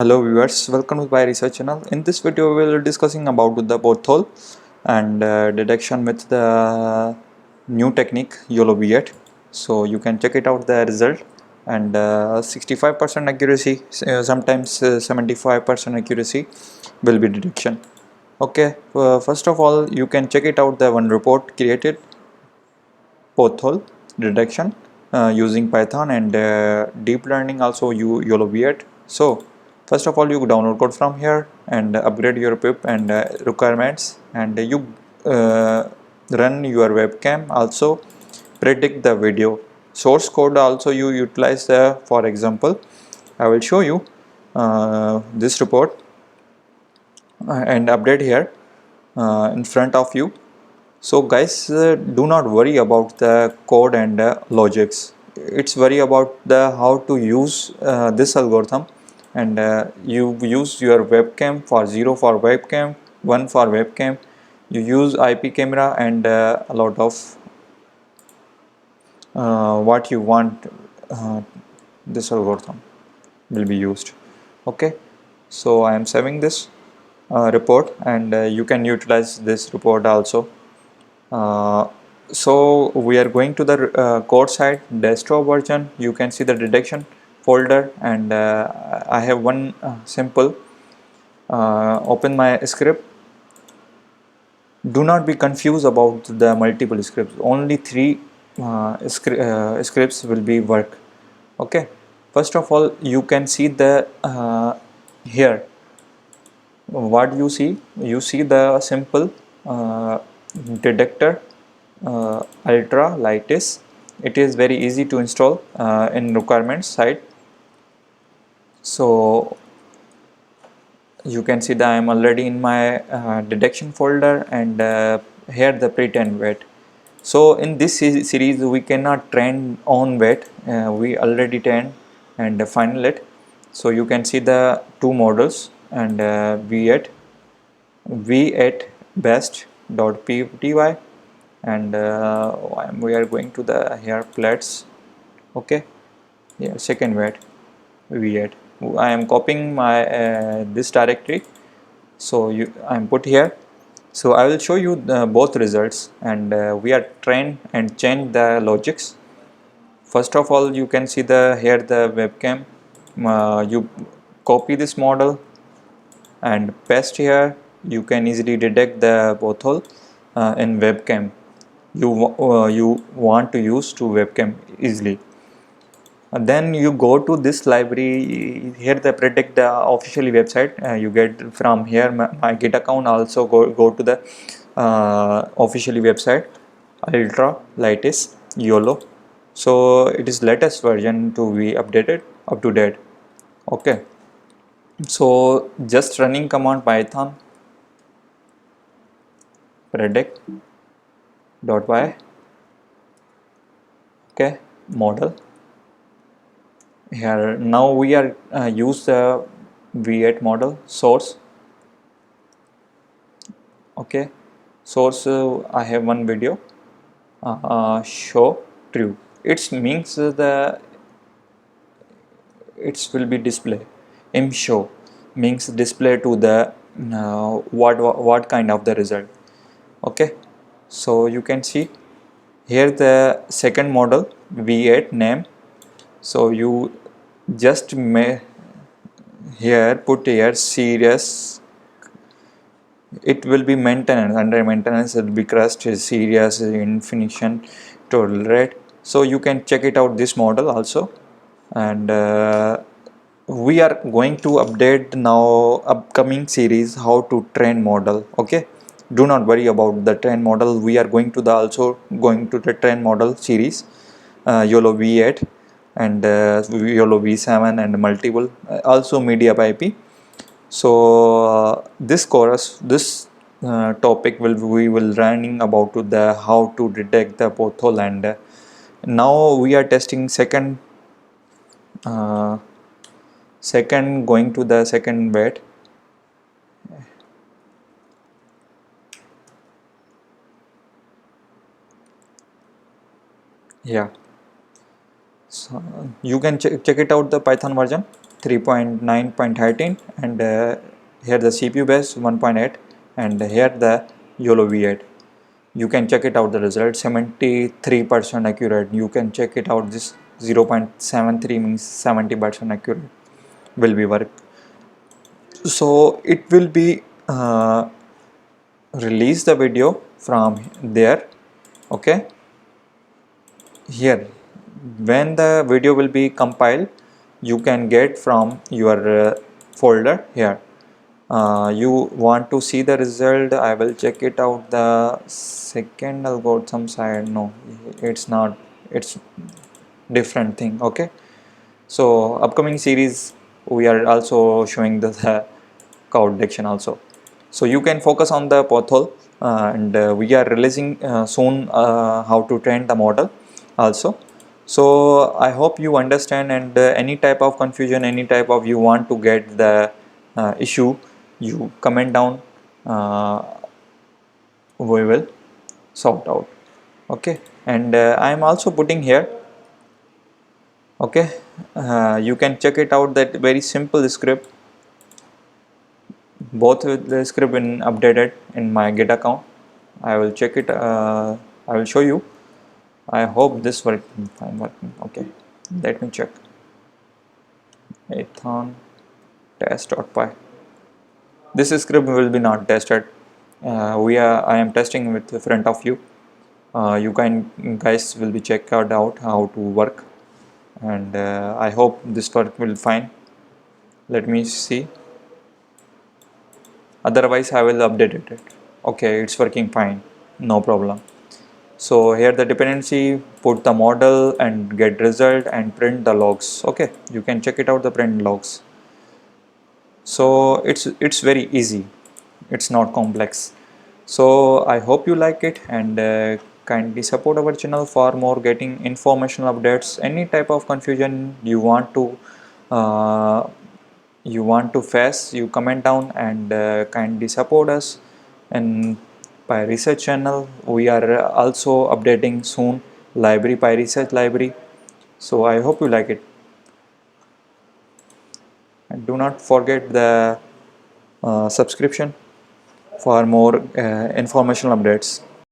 Hello viewers, welcome to Pyresearch channel. In this video we will be discussing about the pothole and detection with the new technique YOLO8. So you can check it out the result, and 65% accuracy, sometimes 75% accuracy will be detection. Okay, first of all you can check it out the one report created pothole detection using Python and deep learning also YOLO8. So first of all you download code from here and upgrade your pip and requirements, and you run your webcam, also predict the video source code. Also you utilize the, for example I will show you this report and update here in front of you. So guys, do not worry about the code and logics. It's worry about the how to use this algorithm, and you use your webcam for 0 for webcam, 1 for webcam. You use IP camera and a lot of what you want. This algorithm will be used. Okay, so I am saving this report, and you can utilize this report also. So we are going to the code side, desktop version. You can see the detection folder, and I have one simple open my script. Do not be confused about the multiple scripts. Only three scripts will be work. Okay, first of all you can see the here what you see the simple detector ultra lightest. It is very easy to install in requirements side. So you can see that I am already in my detection folder, and here the pretend weight. So in this series we cannot train on weight, we already trained and final it. So you can see the two models, and V8 best.pty, and we are going to the here plates. Okay, yeah, second weight V8. I am copying my this directory, so I am put here. So I will show you both results, and we are trained and change the logics. First of all you can see the here the webcam. You copy this model and paste here. You can easily detect the pothole in webcam you want to use to webcam easily. And then you go to this library here, the predict the officially website you get from here. My git account also go to the officially website ultra lightest YOLO. So it is latest version to be updated up to date. Okay, so just running command python predict .py. Okay, model here. Now we are use the V8 model source. Okay, source I have one video show true. It means the it will be display. Im show means display to the what kind of the result. Okay, so you can see here the second model V8 name. So you just may here put here serious. It will be maintenance, under maintenance it will be crust serious infinition tolerate. So you can check it out this model also, and we are going to update now upcoming series how to train model. Okay, do not worry about the train model. We are going to the also going to the train model series YOLO V8 and YOLO V7 and multiple also media IP. So this topic we will running about to the how to detect the pothole, and now we are testing uh, second going to the second weight. Yeah, so you can check it out the Python version. 3.9.13, and here the CPU base 1.8, and here the YOLOv8. You can check it out, the result 73% accurate. You can check it out, this 0.73 means 70% accurate will be work. So it will be release the video from there. Okay, here when the video will be compiled, you can get from your folder here. You want to see the result, I will check it out, the second algorithm side. No, it's not, it's different thing. Okay, so upcoming series we are also showing the code detection also. So you can focus on the pothole, and we are releasing soon how to train the model also. So I hope you understand, and any type of confusion, any type of you want to get the issue, you comment down, we will sort out. Okay, and I am also putting here. Okay, you can check it out, that very simple script, both with the script been updated in my Git account. I will check it, I will show you. I hope this working fine working. Okay, let me check. Python test.py. This script will be not tested. I am testing with the front of you. You guys will be check out how to work, and I hope this work will fine. Let me see. Otherwise I will update it. Okay, it's working fine, no problem. So here the dependency, put the model and get result and print the logs. Okay, you can check it out, the print logs. So it's very easy, it's not complex. So I hope you like it, and kindly support our channel for more getting informational updates. Any type of confusion uh, you want to face, you comment down, and kindly support us. And Pyresearch channel, we are also updating soon library, Pyresearch library. So I hope you like it, and do not forget the subscription for more informational updates.